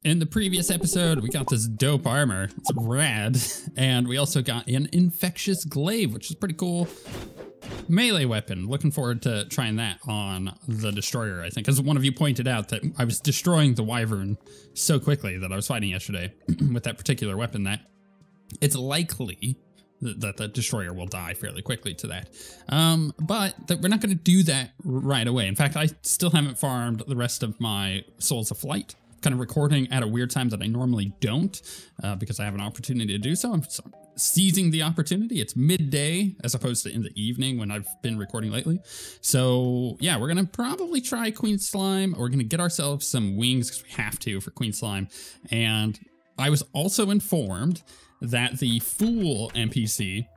In the previous episode, we got this dope armor. It's rad. And we also got an infectious glaive, which is pretty cool. Melee weapon. Looking forward to trying that on the destroyer, I think. Because one of you pointed out that I was destroying the wyvern so quickly that I was fighting yesterday with that particular weapon that it's likely that the destroyer will die fairly quickly to that. But we're not going to do that right away. In fact, I still haven't farmed the rest of my Souls of Flight. Kind of recording at a weird time that I normally don't because I have an opportunity to do so. I'm seizing the opportunity. It's midday as opposed to in the evening when I've been recording lately. So yeah, we're going to probably try Queen Slime. We're going to get ourselves some wings because we have to for Queen Slime. And I was also informed that the Fool NPC,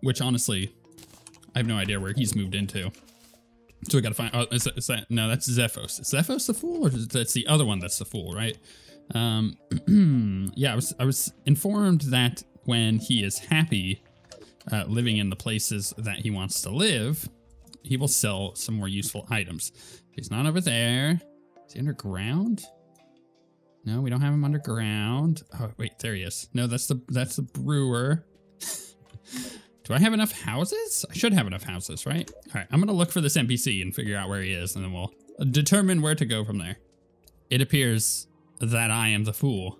which honestly, I have no idea where he's moved into. So we gotta find, oh, is that, no, that's Zephos. Is Zephos the Fool, or that's the other one that's the Fool, right? Yeah, I was informed that when he is happy living in the places that he wants to live, he will sell some more useful items. He's not over there. Is he underground? No, we don't have him underground. Oh, wait, there he is. No, that's the brewer. Do I have enough houses? I should have enough houses, right? All right, I'm gonna look for this NPC and figure out where he is, and then we'll determine where to go from there. It appears that I am the Fool.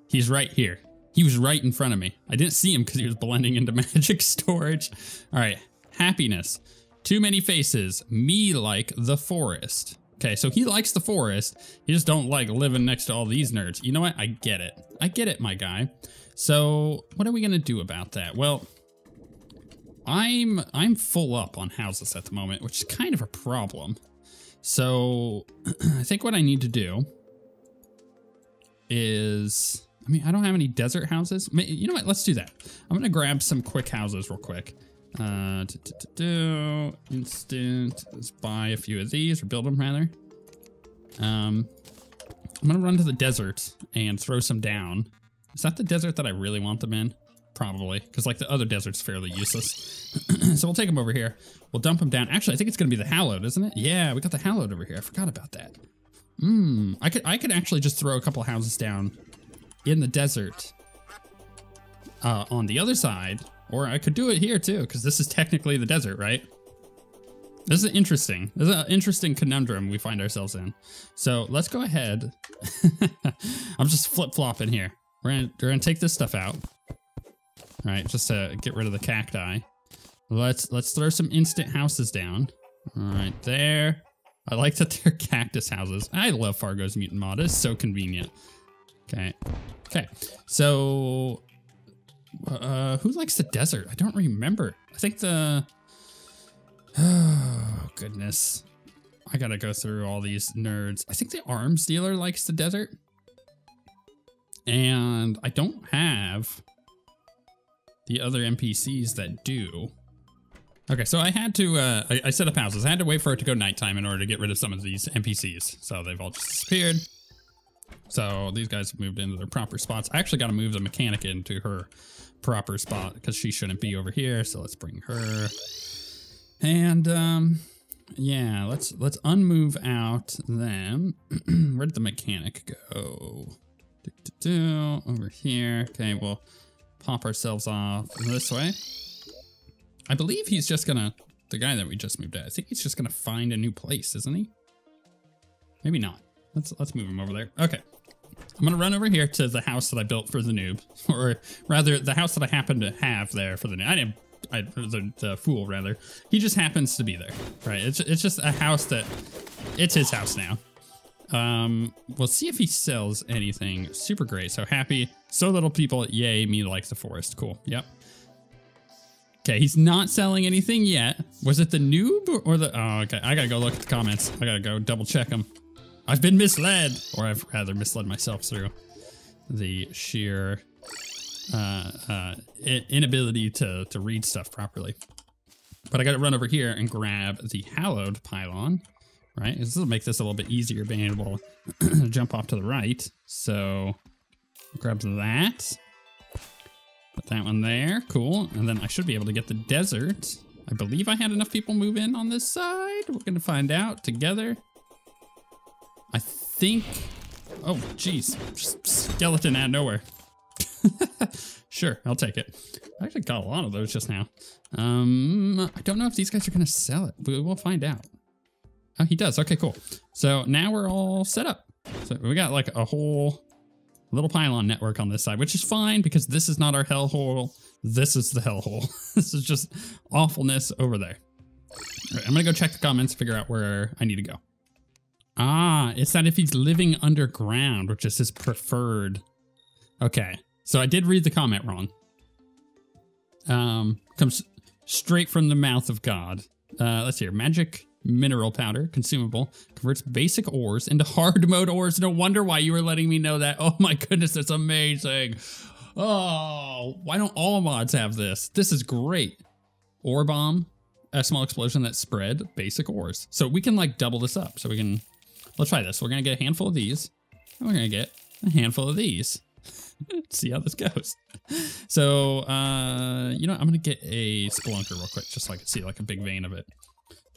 He's right here. He was right in front of me. I didn't see him because he was blending into magic storage. All right, happiness. Too many faces. Me like the forest. Okay, so he likes the forest. He just don't like living next to all these nerds. You know what? I get it. I get it, my guy. So what are we gonna do about that? Well, I'm full up on houses at the moment, which is kind of a problem. So I think what I need to do is, I mean, I don't have any desert houses. You know what? Let's do that. I'm going to grab some quick houses real quick. Instant. Let's buy a few of these, or build them rather. I'm going to run to the desert and throw some down. Is that the desert that I really want them in? Probably, because like the other desert's fairly useless. So we'll take them over here. We'll dump them down. Actually, I think it's going to be the hallowed, isn't it? Yeah, we got the hallowed over here. I forgot about that. I could actually just throw a couple houses down in the desert on the other side, or I could do it here too, because this is technically the desert, right? This is interesting. This is an interesting conundrum we find ourselves in. So let's go ahead. I'm just flip-flopping here. We're gonna take this stuff out. All right, just to get rid of the cacti. Let's throw some instant houses down. All right, there. I like that they're cactus houses. I love Fargo's mutant mod. It's so convenient. Okay. So, who likes the desert? I don't remember. I think oh goodness. I gotta go through all these nerds. I think the arms dealer likes the desert. And I don't have the other NPCs that do. Okay, so I had to, I set up houses. I had to wait for it to go nighttime in order to get rid of some of these NPCs. So they've all just disappeared. So these guys have moved into their proper spots. I actually got to move the mechanic into her proper spot because she shouldn't be over here. So let's bring her. And, yeah, let's unmove out them. Where did the mechanic go? Over here. Okay, we'll pop ourselves off this way. I believe he's just gonna, the guy that we just moved out, I think he's just gonna find a new place, isn't he? Maybe not. Let's move him over there. Okay. I'm gonna run over here to the house that I built for the noob, or rather the house that I happen to have there for the noob. The Fool rather. He just happens to be there, right? It's just a house that, it's his house now. We'll see if he sells anything super great. So happy, so little people, yay, me like the forest. Cool, yep. Okay, he's not selling anything yet. Was it the noob or the, oh, okay, I gotta go look at the comments. I gotta go double check them. I've been misled, or I've rather misled myself through the sheer inability to read stuff properly. But I gotta run over here and grab the hallowed pylon. Right, this will make this a little bit easier being able to jump off to the right. So grab that, put that one there, cool. And then I should be able to get the desert. I believe I had enough people move in on this side. We're gonna find out together. I think Oh, jeez. Skeleton out of nowhere. Sure, I'll take it. I actually got a lot of those just now. I don't know if these guys are going to sell it. We'll find out. Oh, he does. Okay, cool. So now we're all set up. So we got like a whole little pylon network on this side, which is fine because this is not our hellhole. This is the hellhole. This is just awfulness over there. All right, I'm going to go check the comments, figure out where I need to go. Ah, it's that if he's living underground, which is his preferred. Okay, so I did read the comment wrong. Comes straight from the mouth of God. Let's hear. Magic mineral powder, consumable, converts basic ores into hard mode ores. No wonder why you were letting me know that. Oh my goodness, that's amazing. Oh, why don't all mods have this? This is great. Ore bomb, a small explosion that spread basic ores. So we can like double this up. So we can, let's try this. We're going to get a handful of these. And we're going to get a handful of these. See how this goes. So, you know, I'm going to get a spelunker real quick, just so I can see like a big vein of it.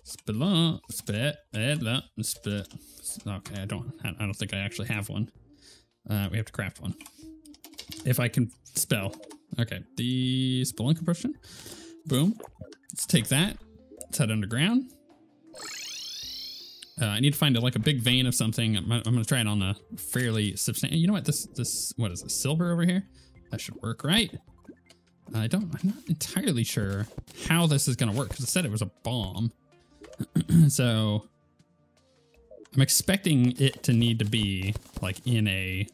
Spelunk, spit. Okay, I don't think I actually have one. We have to craft one. If I can spell. Okay, the spelunker potion. Boom. Let's take that. Let's head underground. I need to find like a big vein of something. I'm gonna try it on a fairly substantial. You know what? This what is it? Silver over here. That should work, right? I'm not entirely sure how this is gonna work because it said it was a bomb. So I'm expecting it to need to be like in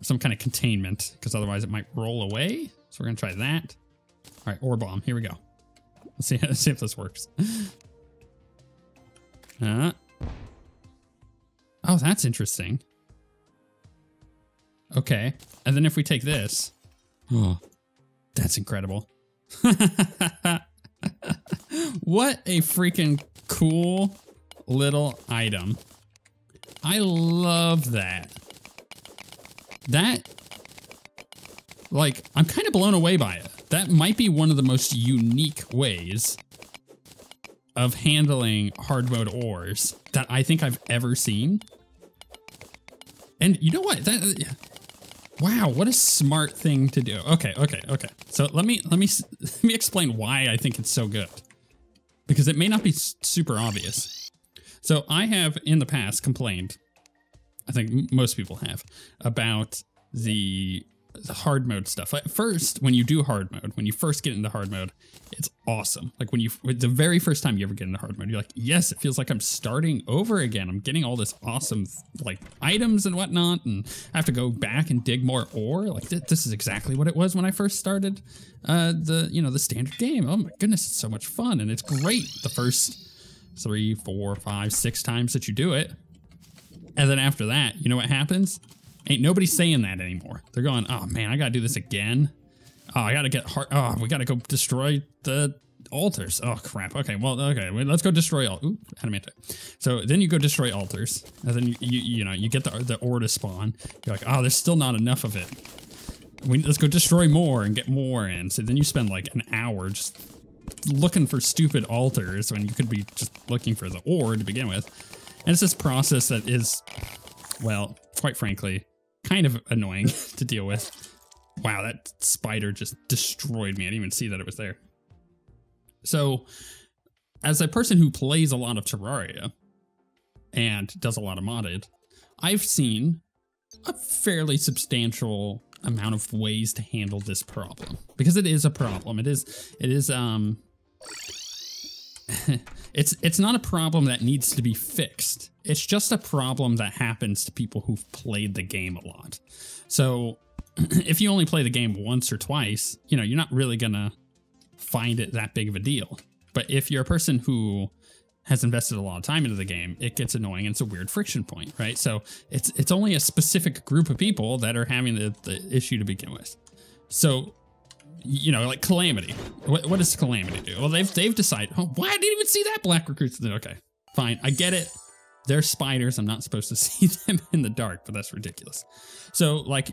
some kind of containment because otherwise it might roll away. So we're gonna try that. All right, ore bomb. Here we go. Let's see if this works. Oh, that's interesting. Okay, and then if we take this, oh, that's incredible. What a freaking cool little item. I love that. Like, I'm kind of blown away by it. That might be one of the most unique ways of handling hard mode ores that I think I've ever seen. And you know what? Wow, what a smart thing to do. Okay. So let me explain why I think it's so good. Because it may not be super obvious. So I have in the past complained, I think most people have, about the hard mode stuff. At first, when you do hard mode, when you first get into hard mode, it's awesome. Like the very first time you ever get into hard mode, you're like, yes, it feels like I'm starting over again. I'm getting all this awesome like items and whatnot, and I have to go back and dig more ore. Like this is exactly what it was when I first started the standard game. Oh my goodness, it's so much fun, and it's great the first 3, 4, 5, 6 times that you do it. And then after that, you know what happens? Ain't nobody saying that anymore. They're going, oh man, I gotta do this again. Oh, I gotta get hard. Oh, we gotta go destroy the altars. Oh crap. Okay, well, okay, let's go destroy all. Ooh, adamantite. So then you go destroy altars, and then you get the ore to spawn. You're like, oh, there's still not enough of it. Let's go destroy more and get more in. So then you spend like an hour just looking for stupid altars when you could be just looking for the ore to begin with. And it's this process that is, well, quite frankly, kind of annoying to deal with. Wow, that spider just destroyed me. I didn't even see that it was there. So, as a person who plays a lot of Terraria and does a lot of modded, I've seen a fairly substantial amount of ways to handle this problem. Because it is a problem. It is it's not a problem that needs to be fixed. It's just a problem that happens to people who've played the game a lot. So if you only play the game once or twice, you're not really gonna find it that big of a deal. But if you're a person who has invested a lot of time into the game, it gets annoying and it's a weird friction point, right? So it's only a specific group of people that are having the issue to begin with. So, like Calamity. What does Calamity do? Well, they've decided, oh, why I didn't even see that black recruits. Okay, fine, I get it. They're spiders. I'm not supposed to see them in the dark, but that's ridiculous. So, like,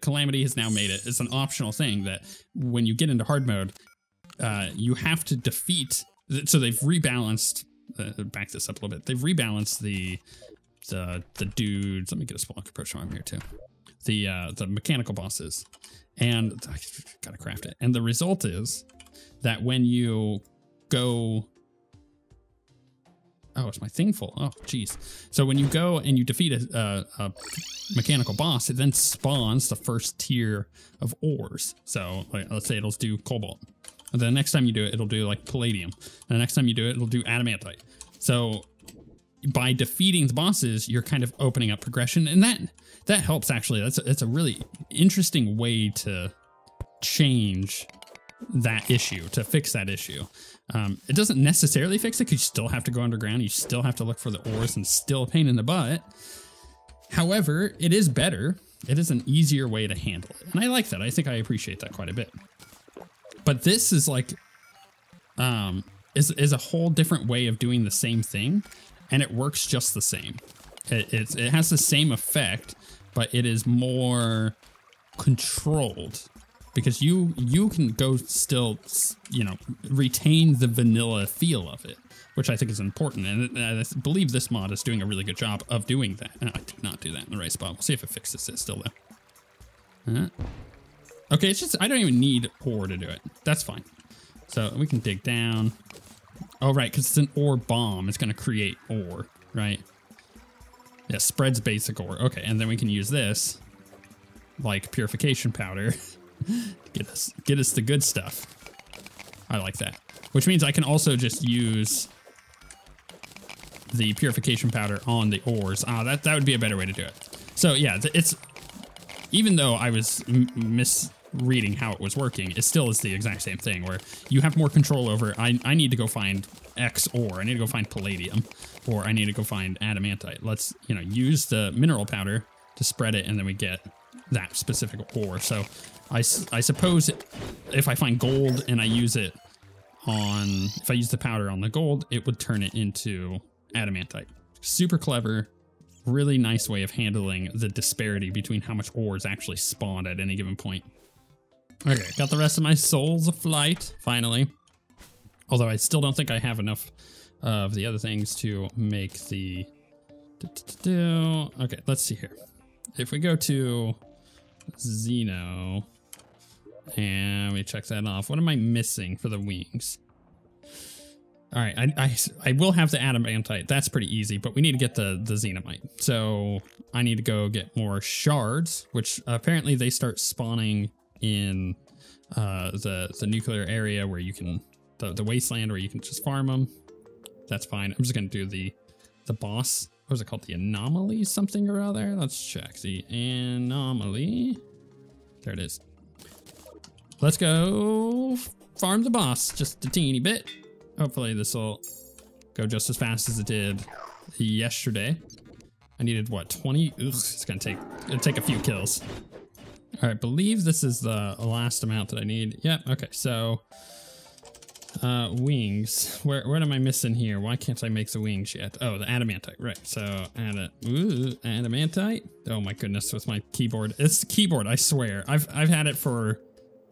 Calamity has now made it. It's an optional thing that when you get into hard mode, you have to defeat. So they've rebalanced back this up a little bit. They've rebalanced the dudes. Let me get a Spelunker Potion on here too. The mechanical bosses, and I gotta craft it. And the result is that when you go, oh, is my thing full? Oh, geez. So when you go and you defeat a mechanical boss, it then spawns the first tier of ores. So like, let's say it'll do cobalt. And the next time you do it, it'll do like palladium. And the next time you do it, it'll do adamantite. So by defeating the bosses, you're kind of opening up progression, and that helps actually. That's a really interesting way to change that issue, to fix that issue. It doesn't necessarily fix it because you still have to go underground. You still have to look for the ores and still a pain in the butt. However, it is better. It is an easier way to handle it. And I like that. I think I appreciate that quite a bit. But this is like, is a whole different way of doing the same thing. And it works just the same. It has the same effect, but it is more controlled. Because you can go still, you know, retain the vanilla feel of it, which I think is important. And I believe this mod is doing a really good job of doing that. And I did not do that in the right spot. We'll see if it fixes it still though. Okay, it's just, I don't even need ore to do it. That's fine. So we can dig down. Oh, right, because it's an ore bomb. It's going to create ore, right? Yeah, spreads basic ore. Okay, and then we can use this, like purification powder. Get us the good stuff. I like that. Which means I can also just use the purification powder on the ores. That would be a better way to do it. So yeah, it's, even though I was misreading how it was working, it still is the exact same thing where you have more control over, I need to go find X ore, I need to go find palladium, or I need to go find adamantite. Let's, you know, use the mineral powder to spread it, and then we get that specific ore. So I suppose if I find gold and I use it on, if I use the powder on the gold, it would turn it into adamantite. Super clever, really nice way of handling the disparity between how much ore is actually spawned at any given point. Okay, got the rest of my souls of flight, finally. Although I still don't think I have enough of the other things to make the... Okay, let's see here. If we go to Xeno, and we check that off, what am I missing for the wings? All right, I will have the adamantite. That's pretty easy, but we need to get the xenomite. So I need to go get more shards, which apparently they start spawning in the nuclear area where you can, the wasteland where you can just farm them. That's fine. I'm just gonna do the boss. What was it called? The anomaly something or other? Let's check the anomaly. There it is. Let's go farm the boss just a teeny bit. Hopefully this will go just as fast as it did yesterday. I needed what, 20? Ugh, it's gonna take a few kills. All right, believe this is the last amount that I need. Yep, okay, so wings. Where am I missing here? Why can't I make the wings yet? Oh, the adamantite, right. So adamantite. Oh my goodness, with my keyboard. It's the keyboard, I swear. I've had it for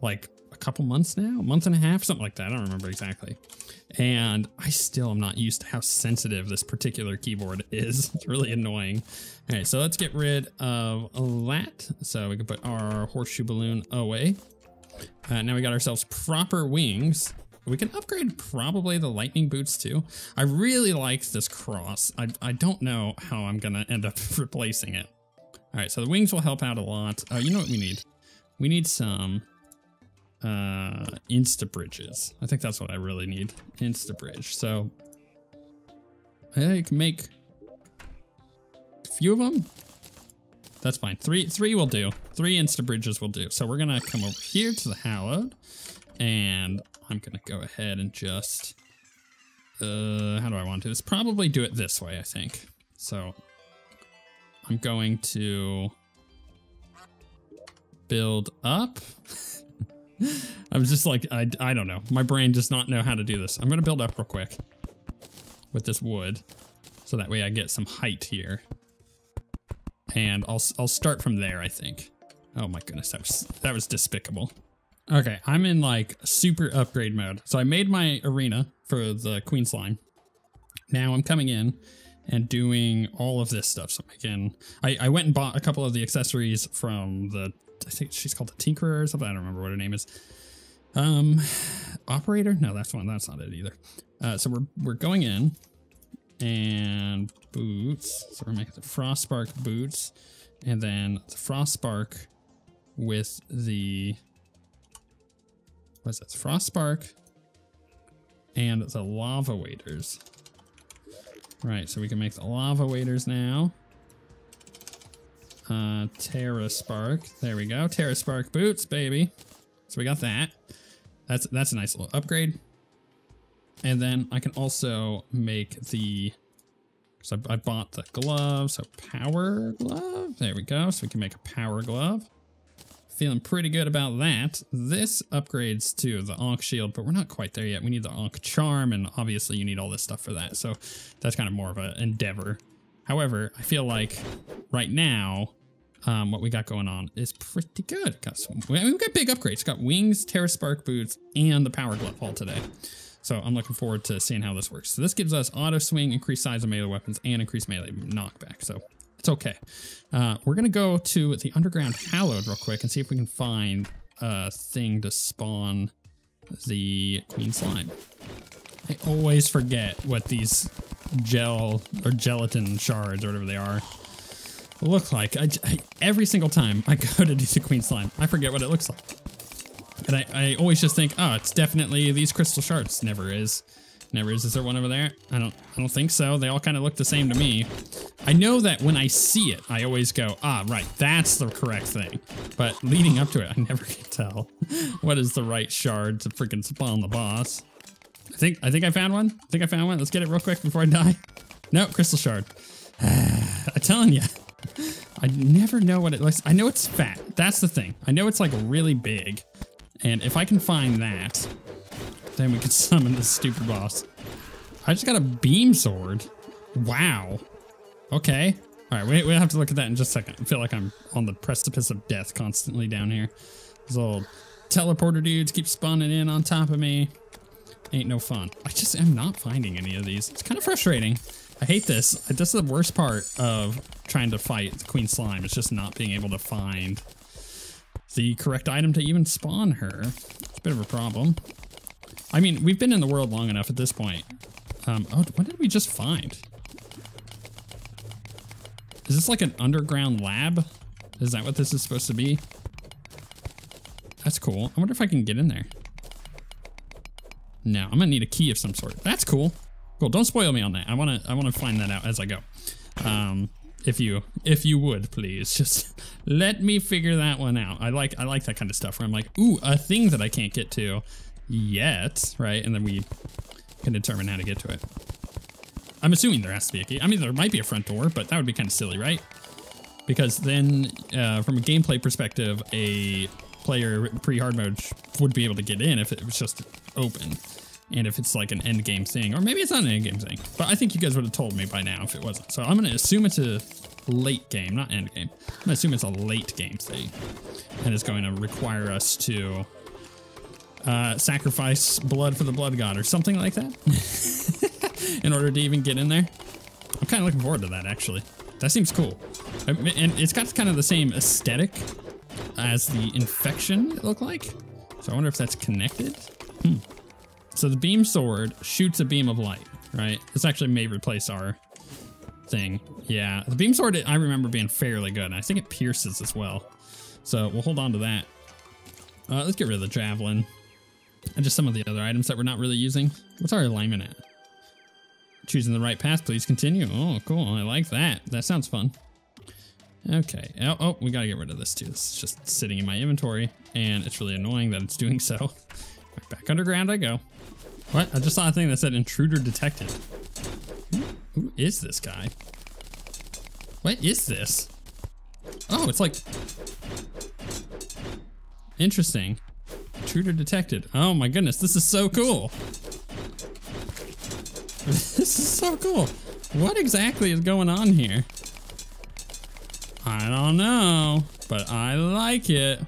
like a couple months now, a month and a half, something like that. I don't remember exactly. And I still am not used to how sensitive this particular keyboard is. It's really annoying. All right, so let's get rid of that. So we can put our horseshoe balloon away. Now we got ourselves proper wings. We can upgrade probably the lightning boots too. I really like this cross. I don't know how I'm gonna end up replacing it. All right, so the wings will help out a lot. Oh, you know what we need? We need some insta bridges. I think that's what I really need. Insta bridge. So I can make a few of them. That's fine. Three will do. 3 insta bridges will do. So we're gonna come over here to the hallowed, and I'm gonna go ahead and just how do I want to do this? Probably do it this way, I think. So I'm going to build up. I'm just like, I don't know. My brain does not know how to do this. I'm gonna build up real quick with this wood, so that way I get some height here. And I'll start from there, I think. Oh my goodness, that was despicable. Okay, I'm in like super upgrade mode. So I made my arena for the queen slime. Now I'm coming in and doing all of this stuff. So again, I went and bought a couple of the accessories from the, I think she's called the Tinkerer or something. I don't remember what her name is. Operator? No, that's not it either. So we're going in and boots. So we're making the Frostspark boots and then the Frostspark with the, what's that? Frostspark and the lava waders. Right, so we can make the lava waders now. Terra Spark. There we go. Terra Spark boots, baby. So we got that. That's a nice little upgrade. And then I can also make the, so I bought the glove, so power glove. There we go. So we can make a power glove. Feeling pretty good about that. This upgrades to the Ankh shield, but we're not quite there yet. We need the Ankh charm, and obviously you need all this stuff for that. So that's kind of more of an endeavor. However, I feel like right now, what we got going on is pretty good. We've got big upgrades. Got wings, Terra Spark boots, and the power glove all today. So I'm looking forward to seeing how this works. So this gives us auto swing, increased size of melee weapons, and increased melee knockback. So it's okay. We're gonna go to the underground hallowed real quick and see if we can find a thing to spawn the queen slime. I always forget what these gel or gelatin shards or whatever they are look like. Every single time I go to do the queen slime, I forget what it looks like. And I always just think, oh, it's definitely these crystal shards. Never is. Never is. Is there one over there? I don't think so. They all kind of look the same to me. I know that when I see it, I always go, ah, right, that's the correct thing. But leading up to it, I never can tell what is the right shard to freaking spawn the boss. I think I found one. I think I found one. Let's get it real quick before I die. No, crystal shard. I'm telling you, I never know what it looks. I know it's fat. That's the thing. I know it's like really big. And if I can find that, then we can summon this stupid boss. I just got a beam sword. Wow. Okay. All right, we'll have to look at that in just a second. I feel like I'm on the precipice of death constantly down here. These little teleporter dudes keep spawning in on top of me. Ain't no fun. I just am not finding any of these. It's kind of frustrating. I hate this. This is the worst part of trying to fight the queen slime. It's just not being able to find the correct item to even spawn her. It's a bit of a problem. I mean, we've been in the world long enough at this point. Oh, what did we just find? Is this like an underground lab? Is that what this is supposed to be? That's cool. I wonder if I can get in there. No, I'm gonna need a key of some sort. That's cool. Cool. Don't spoil me on that. I wanna find that out as I go. If you would, please just let me figure that one out. I like that kind of stuff where I'm like, ooh, a thing that I can't get to yet, right? And then we can determine how to get to it. I'm assuming there has to be a key. I mean, there might be a front door, but that would be kind of silly, right? Because then, from a gameplay perspective, a player pre-hard mode would be able to get in if it was just open. And if it's like an end game thing, or maybe it's not an end game thing, but I think you guys would have told me by now if it wasn't. So I'm going to assume it's a late game, not end game. I'm going to assume it's a late game thing. And it's going to require us to sacrifice blood for the blood god or something like that in order to even get in there. I'm kind of looking forward to that, actually. That seems cool. And it's got kind of the same aesthetic as the infection, it looked like. So I wonder if that's connected. So the beam sword shoots a beam of light, right? This actually may replace our thing. Yeah, the beam sword, I remember being fairly good. And I think it pierces as well. So we'll hold on to that. Let's get rid of the javelin. And just some of the other items that we're not really using. What's our alignment at? Choosing the right path, please continue. Oh, cool. I like that. That sounds fun. Okay. Oh, we gotta get rid of this too. This is just sitting in my inventory, and it's really annoying that it's doing so. Back underground I go. What? I just saw a thing that said intruder detected. Who is this guy? What is this? Oh, it's like... Interesting. Intruder detected. Oh my goodness, this is so cool. This is so cool. What exactly is going on here? I don't know, but I like it.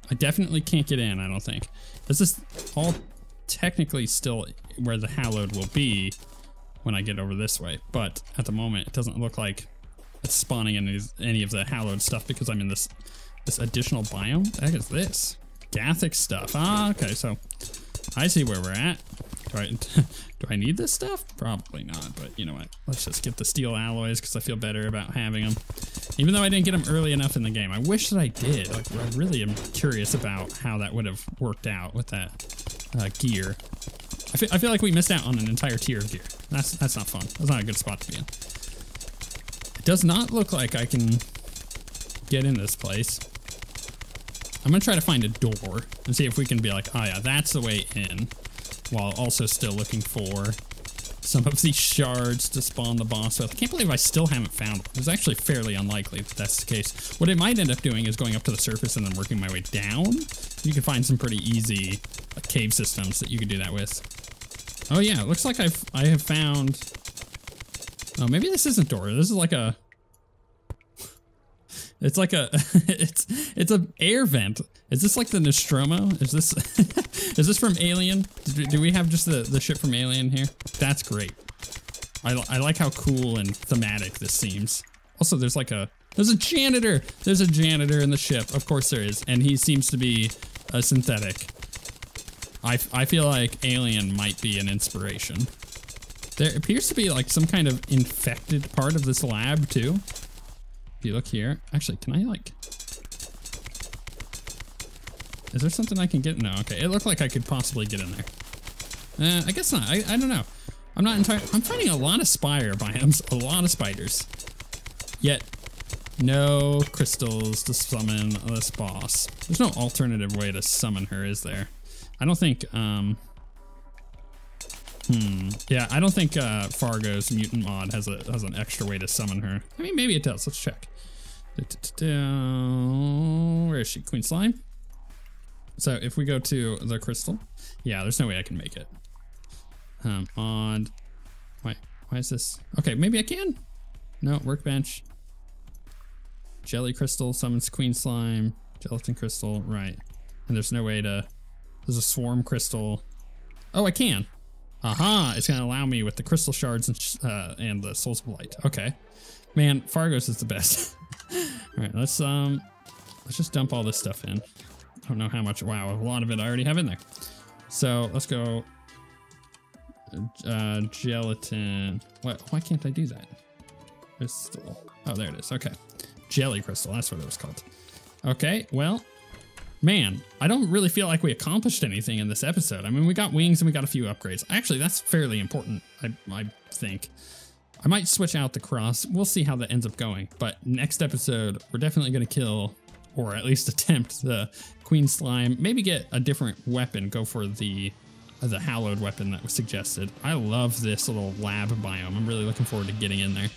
I definitely can't get in, I don't think. This is all technically still where the hallowed will be, when I get over this way. But at the moment, it doesn't look like it's spawning any of the hallowed stuff because I'm in this additional biome. What the heck is this? Gathic stuff. Ah, okay, so I see where we're at. Do I need this stuff? Probably not, but you know what? Let's just get the steel alloys because I feel better about having them. Even though I didn't get them early enough in the game. I wish that I did. Like, I really am curious about how that would have worked out with that gear. I feel like we missed out on an entire tier of gear. That's not fun. That's not a good spot to be in. It does not look like I can get in this place. I'm gonna try to find a door and see if we can be like, oh yeah, that's the way in, while also still looking for some of these shards to spawn the boss with. I can't believe I still haven't found one. It's actually fairly unlikely that that's the case. What it might end up doing is going up to the surface and then working my way down. You can find some pretty easy cave systems that you can do that with. Oh yeah, it looks like I have found... Oh, maybe this isn't door. This is like a... It's like a... it's a air vent. Is this like the Nostromo? Is this... is this from Alien? Do we have just the ship from Alien here? That's great. I like how cool and thematic this seems. Also, there's a janitor! There's a janitor in the ship. Of course there is. And he seems to be a synthetic. I feel like Alien might be an inspiration. There appears to be like some kind of infected part of this lab too. If you look here, actually, can I like, is there something I can get? No, okay. It looked like I could possibly get in there. I guess not. I don't know. I'm not entirely, I'm finding a lot of spire biomes, a lot of spiders. Yet, no crystals to summon this boss. There's no alternative way to summon her, is there? I don't think, yeah, I don't think Fargo's mutant mod has an extra way to summon her. I mean, maybe it does. Let's check. Where is she? Queen Slime? So if we go to the crystal, yeah, there's no way I can make it. Mod. Why is this? Okay, maybe I can. No, workbench. Jelly crystal summons Queen Slime. Gelatin crystal, right. And there's no way to... There's a swarm crystal. Oh, I can. Aha, it's gonna allow me with the crystal shards and the souls of light. Okay. Man, Fargo's is the best. All right, let's just dump all this stuff in. I don't know how much. Wow, a lot of it I already have in there. So let's go gelatin. Why can't I do that? Crystal. Oh, there it is. Okay. Jelly crystal, that's what it was called. Okay, well, man, I don't really feel like we accomplished anything in this episode. I mean, we got wings and we got a few upgrades. Actually, that's fairly important, I think. I might switch out the cross. We'll see how that ends up going. But next episode, we're definitely going to kill, or at least attempt, the Queen Slime. Maybe get a different weapon. Go for the hallowed weapon that was suggested. I love this little lab biome. I'm really looking forward to getting in there.